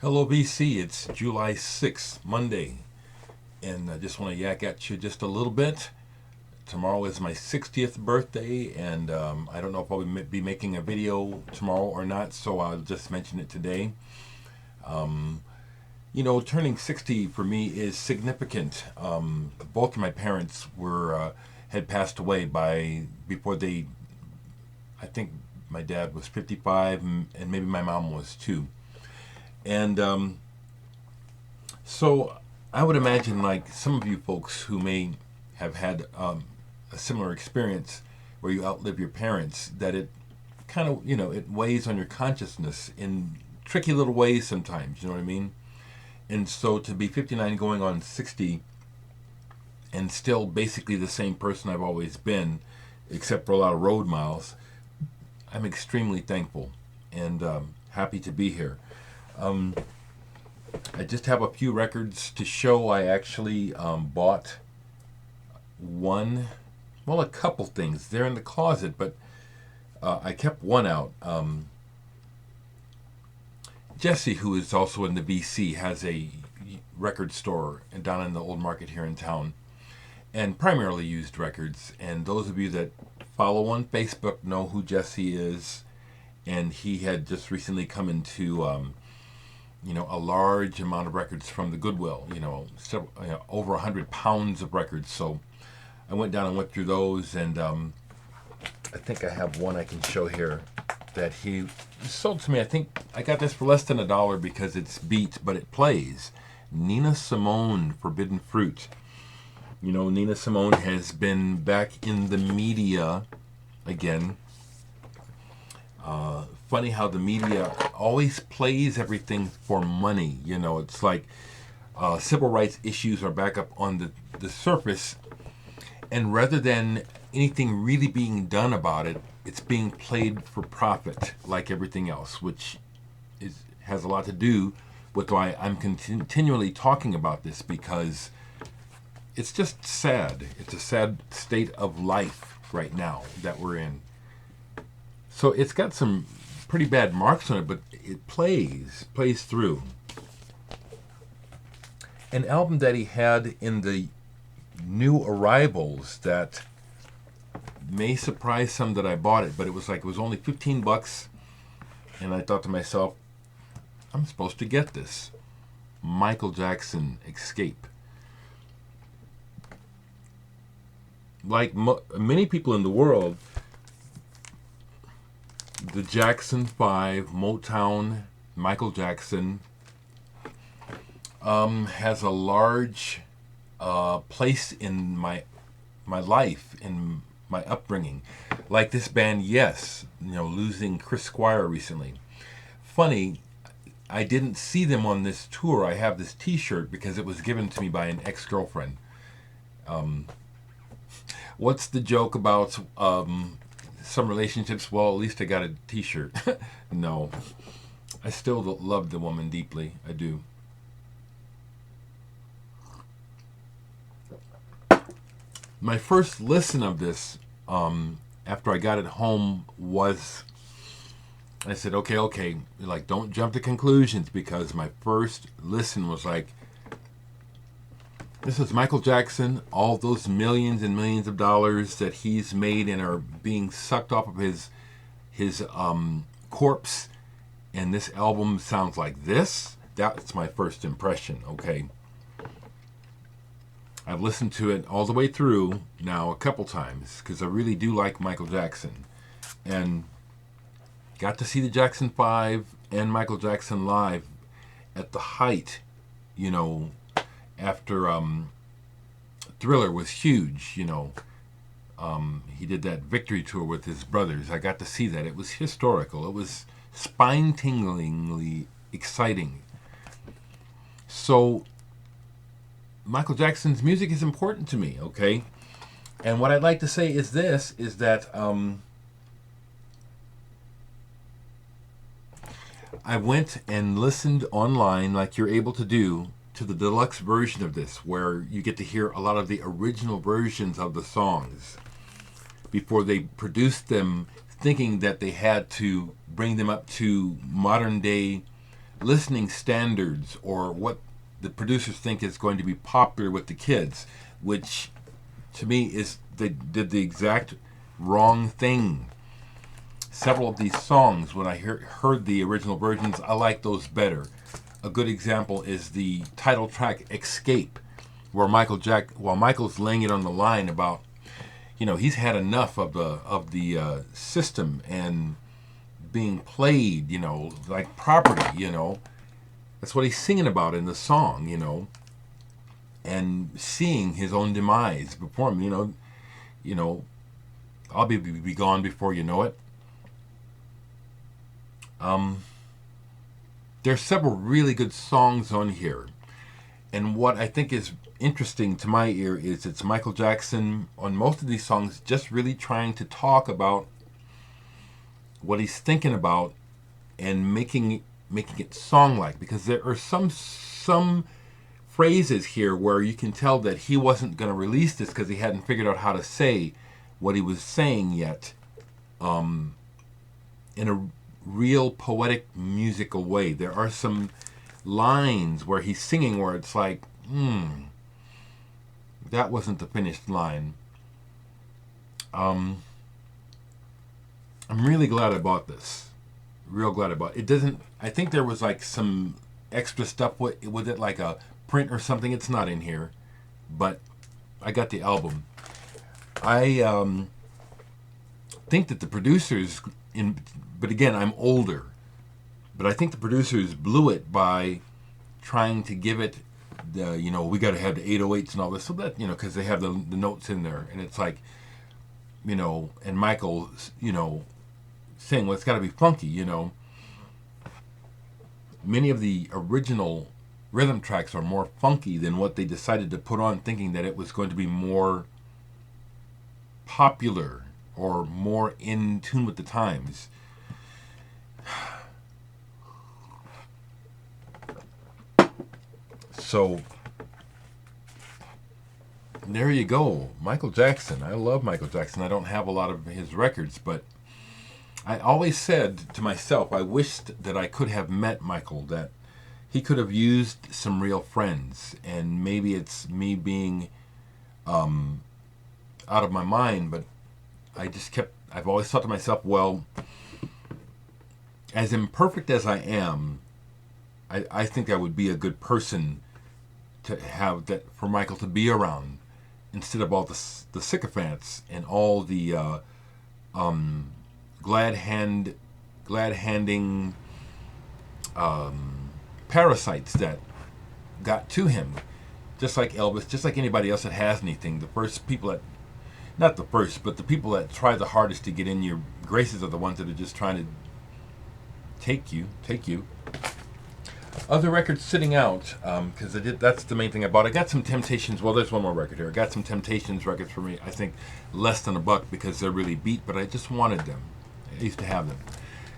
Hello, BC. It's July 6th, Monday, and I just want to yak at you just a little bit. Tomorrow is my 60th birthday, and I don't know if I'll be making a video tomorrow or not, so I'll just mention it today. Turning 60 for me is significant. Both of my parents had passed away before they. I think my dad was 55, and maybe my mom was too. And so I would imagine, like some of you folks who may have had a similar experience where you outlive your parents, that it kind of, it weighs on your consciousness in tricky little ways sometimes, you know what I mean? And so to be 59 going on 60 and still basically the same person I've always been, except for a lot of road miles, I'm extremely thankful and happy to be here. I just have a few records to show. I actually bought a couple things. They're in the closet, but I kept one out. Jesse, who is also in the BC, has a record store down in the old market here in town, and primarily used records. And those of you that follow on Facebook know who Jesse is, and he had just recently come into a large amount of records from the Goodwill, over 100 pounds of records. So I went down and went through those, and I think I have one I can show here that he sold to me. I think I got this for less than $1 because it's beat, but it plays. Nina Simone, Forbidden Fruit. Nina Simone has been back in the media again. Funny how the media always plays everything for money. It's like civil rights issues are back up on the surface, and rather than anything really being done about it, it's being played for profit like everything else, which has a lot to do with why I'm continually talking about this, because it's just sad. It's a sad state of life right now that we're in. So it's got some pretty bad marks on it, but it plays through. An album that he had in the new arrivals that may surprise some that I bought it, but it was only $15, and I thought to myself, I'm supposed to get this. Michael Jackson, Escape. Like many people in the world, the Jackson 5, Motown, Michael Jackson has a large place in my life, in my upbringing. Like this band, Yes, losing Chris Squire recently. Funny, I didn't see them on this tour. I have this t-shirt because it was given to me by an ex-girlfriend. What's the joke about some relationships? Well, at least I got a t-shirt. No, I still love the woman deeply. I do. My first listen of this, after I got it home, was, I said, okay, like, don't jump to conclusions, because my first listen was like, this is Michael Jackson, all those millions and millions of dollars that he's made and are being sucked off of his corpse, and this album sounds like this. That's my first impression, okay? I've listened to it all the way through now a couple times because I really do like Michael Jackson, and got to see the Jackson 5 and Michael Jackson live at the height, after Thriller was huge. He did that victory tour with his brothers. I got to see that. It was historical. It was spine-tinglingly exciting. So Michael Jackson's music is important to me, okay? And what I'd like to say is that I went and listened online, like you're able to do, to the deluxe version of this, where you get to hear a lot of the original versions of the songs before they produced them, thinking that they had to bring them up to modern day listening standards or what the producers think is going to be popular with the kids, which to me is they did the exact wrong thing. Several of these songs, when I heard the original versions, I like those better. A good example is the title track "Escape," where while Michael's laying it on the line about, he's had enough of the system and being played, like property. That's what he's singing about in the song, and seeing his own demise before him. I'll be gone before you know it. There's several really good songs on here, and what I think is interesting to my ear is it's Michael Jackson on most of these songs just really trying to talk about what he's thinking about and making it song-like, because there are some phrases here where you can tell that he wasn't going to release this because he hadn't figured out how to say what he was saying yet, in a real poetic musical way. There are some lines where he's singing where it's like, that wasn't the finished line. I'm really glad I bought this. Real glad I bought it. It doesn't, I think there was like some extra stuff with it, like a print or something. It's not in here, but I got the album. I think that the producers, but again, I'm older, but I think the producers blew it by trying to give it the, we got to have the 808s and all this, so that, because they have the notes in there, and it's like, and Michael, saying, well, it's got to be funky, Many of the original rhythm tracks are more funky than what they decided to put on, thinking that it was going to be more popular or more in tune with the times. So there you go, Michael Jackson. I love Michael Jackson. I don't have a lot of his records, but I always said to myself, I wished that I could have met Michael, that he could have used some real friends, and maybe it's me being out of my mind, but I've always thought to myself, well, as imperfect as I am, I think I would be a good person to have that, for Michael to be around, instead of all the sycophants and all the glad-handing parasites that got to him. Just like Elvis, just like anybody else that has anything, the first people that, not the first, but the people that try the hardest to get in your graces are the ones that are just trying to take you. Other records sitting out, because that's the main thing I bought. I got some Temptations. Well, there's one more record here. I got some Temptations records for me, I think less than $1 because they're really beat, but I just wanted them. I used to have them.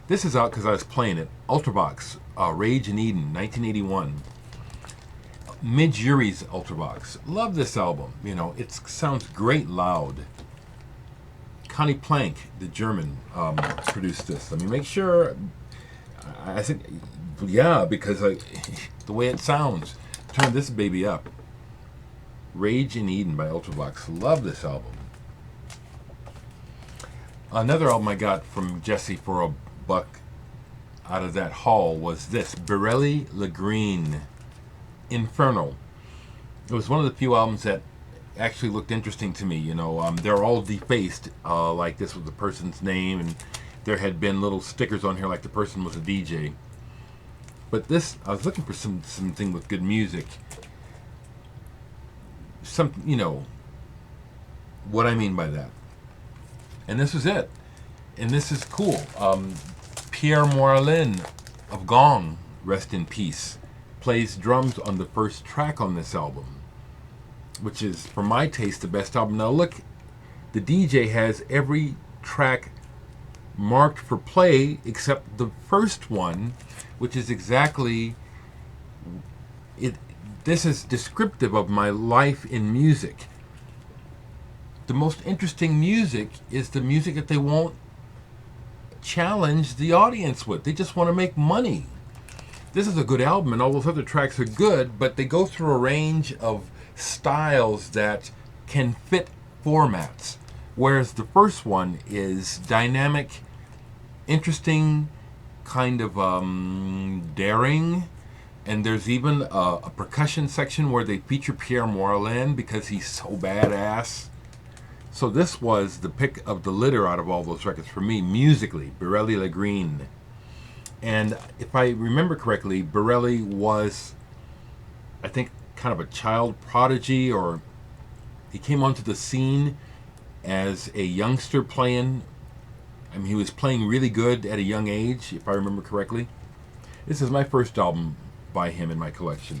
This is out because I was playing it. Ultravox, Rage in Eden, 1981. Midge Uri's Ultravox. Love this album. It sounds great loud. Connie Plank, the German, produced this. Let me make sure. I think, yeah, because the way it sounds. Turn this baby up. Rage in Eden by Ultravox. Love this album. Another album I got from Jesse for $1 out of that haul was this, Borelli Lagreen, Inferno. It was one of the few albums that actually looked interesting to me. They're all defaced, like this was the person's name, and there had been little stickers on here like the person was a DJ. But this, I was looking for something with good music. What I mean by that. And this was it. And this is cool. Pierre Moralin of Gong, rest in peace, plays drums on the first track on this album, which is, for my taste, the best album. Now look, the DJ has every track marked for play except the first one, which is exactly it. This is descriptive of my life in music. The most interesting music is the music that they won't challenge the audience with. They just want to make money. this is a good album, and all those other tracks are good, but they go through a range of styles that can fit formats. Whereas the first one is dynamic, interesting, kind of daring, and there's even a percussion section where they feature Pierre Morelin because he's so badass. So this was the pick of the litter out of all those records for me, musically, Borelli Lagreen. And if I remember correctly, Borelli was, I think, kind of a child prodigy, or he came onto the scene as a youngster playing. I mean, he was playing really good at a young age, if I remember correctly. This is my first album by him in my collection.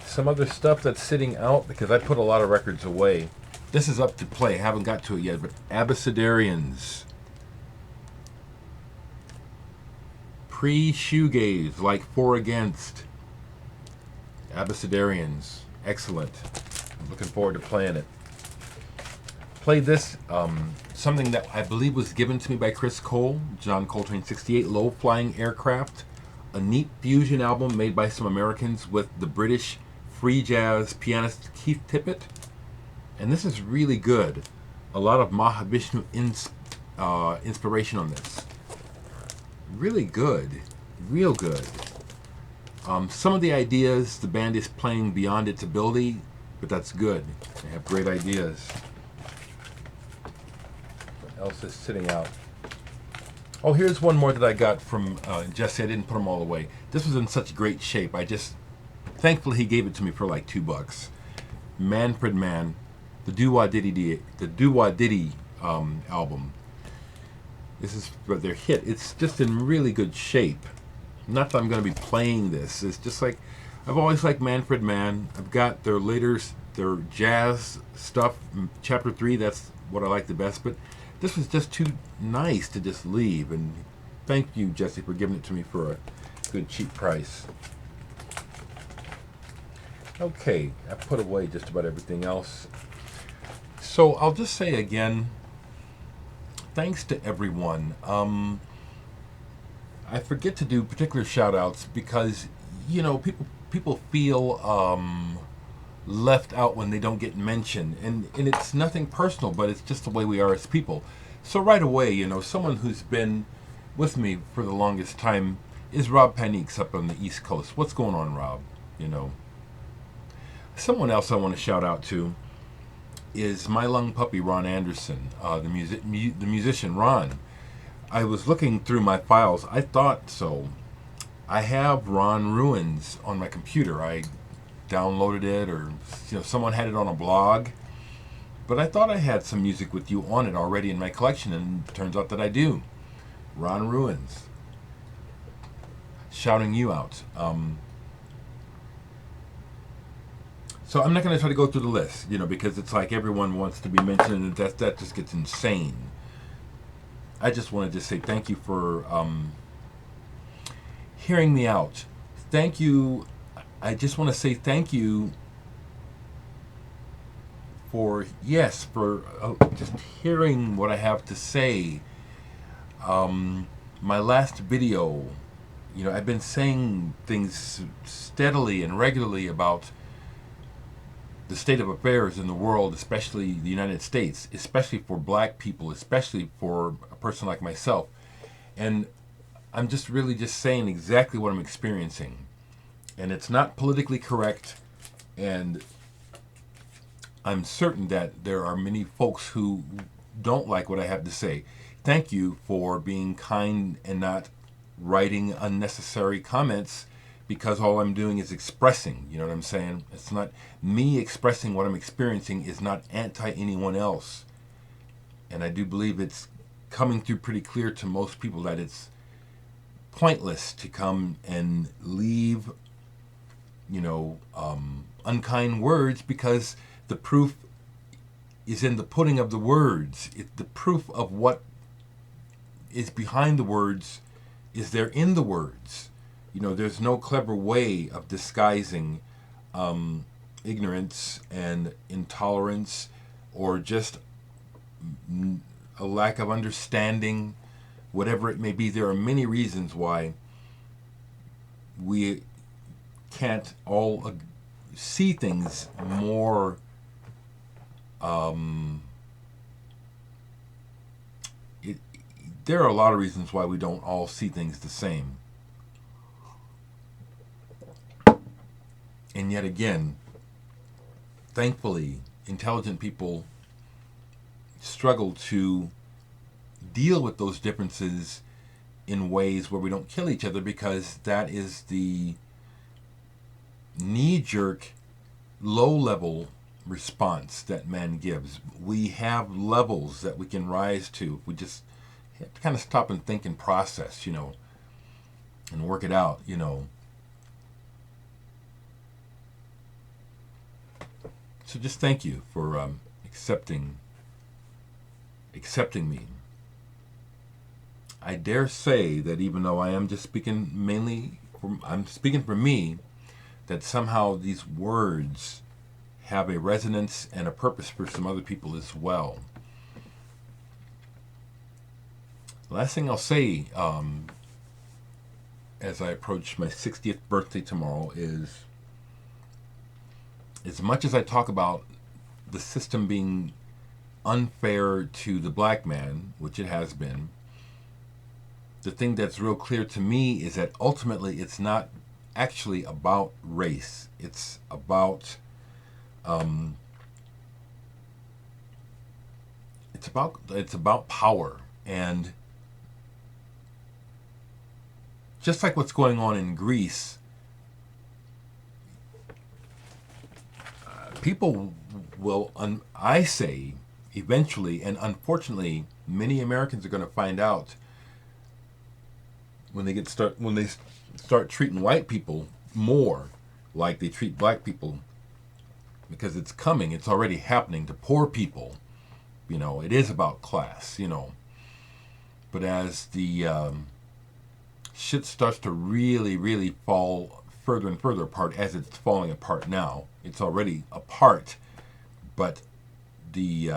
Some other stuff that's sitting out because I put a lot of records away. This is up to play. I haven't got to it yet, but Abecedarians. Pre-shoegaze, like Four Against. Abecedarians. Excellent. I'm looking forward to playing it. Played this, something that I believe was given to me by Chris Cole, John Coltrane 68, Low Flying Aircraft. A neat fusion album made by some Americans with the British free jazz pianist Keith Tippett. And this is really good. A lot of Mahavishnu inspiration on this. Really good. Real good. Some of the ideas, the band is playing beyond its ability, but that's good. They have great ideas. What else is sitting out? Oh, here's one more that I got from Jesse. I didn't put them all away. This was in such great shape. Thankfully he gave it to me for like $2. Manfred Mann, the Do-Wah Diddy album. This is for their hit. It's just in really good shape. Not that I'm going to be playing this. It's just like, I've always liked Manfred Mann. I've got their jazz stuff, Chapter 3, that's what I like the best. But this was just too nice to just leave. And thank you, Jesse, for giving it to me for a good, cheap price. Okay, I put away just about everything else. So I'll just say again, thanks to everyone. I forget to do particular shout-outs because, you know, people feel left out when they don't get mentioned. And it's nothing personal, but it's just the way we are as people. So right away, you know, someone who's been with me for the longest time is Rob Paniques up on the East Coast. What's going on, Rob? You know. Someone else I want to shout out to is my lung puppy, Ron Anderson, the musician Ron. I was looking through my files. I thought so. I have Ron Ruins on my computer. I downloaded it, or someone had it on a blog. But I thought I had some music with you on it already in my collection, and it turns out that I do. Ron Ruins. Shouting you out. So I'm not going to try to go through the list, because it's like everyone wants to be mentioned, and that just gets insane. I just wanted to say thank you for hearing me out. Thank you. I just want to say thank you for just hearing what I have to say. My last video, I've been saying things steadily and regularly about the state of affairs in the world, especially the United States, especially for black people, especially for a person like myself. And I'm just really just saying exactly what I'm experiencing. And it's not politically correct, and I'm certain that there are many folks who don't like what I have to say. Thank you for being kind and not writing unnecessary comments, because all I'm doing is expressing, you know what I'm saying? It's not me expressing what I'm experiencing is not anti anyone else. And I do believe it's coming through pretty clear to most people that it's pointless to come and leave, unkind words, because the proof is in the putting of the words. The proof of what is behind the words is there in the words. There's no clever way of disguising ignorance and intolerance, or just a lack of understanding whatever it may be. There are many reasons why we can't all see things more there are a lot of reasons why we don't all see things the same. And yet again, thankfully, intelligent people struggle to deal with those differences in ways where we don't kill each other, because that is the knee-jerk, low-level response that man gives. We have levels that we can rise to. We just have to kind of stop and think and process, and work it out, So just thank you for accepting me. I dare say that even though I am just speaking I'm speaking for me, that somehow these words have a resonance and a purpose for some other people as well. Last thing I'll say as I approach my 60th birthday tomorrow is, as much as I talk about the system being unfair to the black man, which it has been, the thing that's real clear to me is that ultimately it's not actually about race. It's about it's about power. And just like what's going on in Greece, people will, I say, eventually, and unfortunately, many Americans are going to find out when they start treating white people more like they treat black people, because it's coming. It's already happening to poor people. It is about class. But as the shit starts to really, really fall further and further apart, as it's falling apart now, it's already apart, but the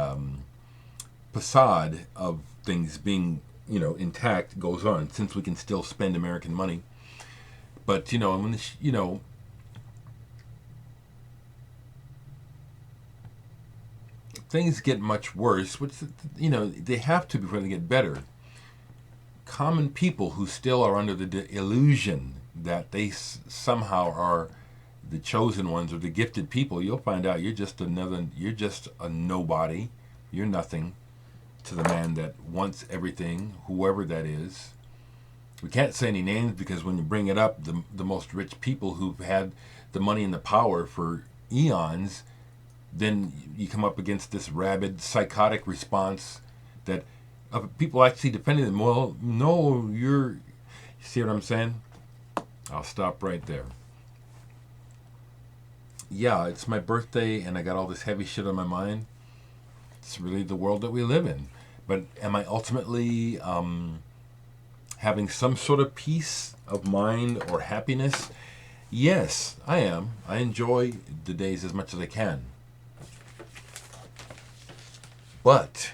facade of things being intact goes on, since we can still spend American money. But when things get much worse, which they have to before they get better, common people who still are under the illusion that they somehow are the chosen ones or the gifted people, you'll find out you're just a nobody. You're nothing to the man that wants everything, whoever that is. We can't say any names, because when you bring it up, the most rich people who've had the money and the power for eons, then you come up against this rabid, psychotic response that of people actually defending them. Well, no, you see what I'm saying? I'll stop right there. Yeah, it's my birthday and I got all this heavy shit on my mind. It's really the world that we live in. But am I ultimately having some sort of peace of mind or happiness? Yes, I am. I enjoy the days as much as I can. But,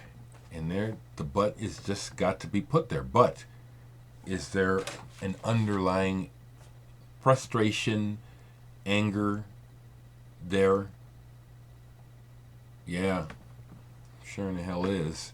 and there, the but is just got to be put there. But, is there an underlying frustration, anger there? Yeah, sure in the hell is.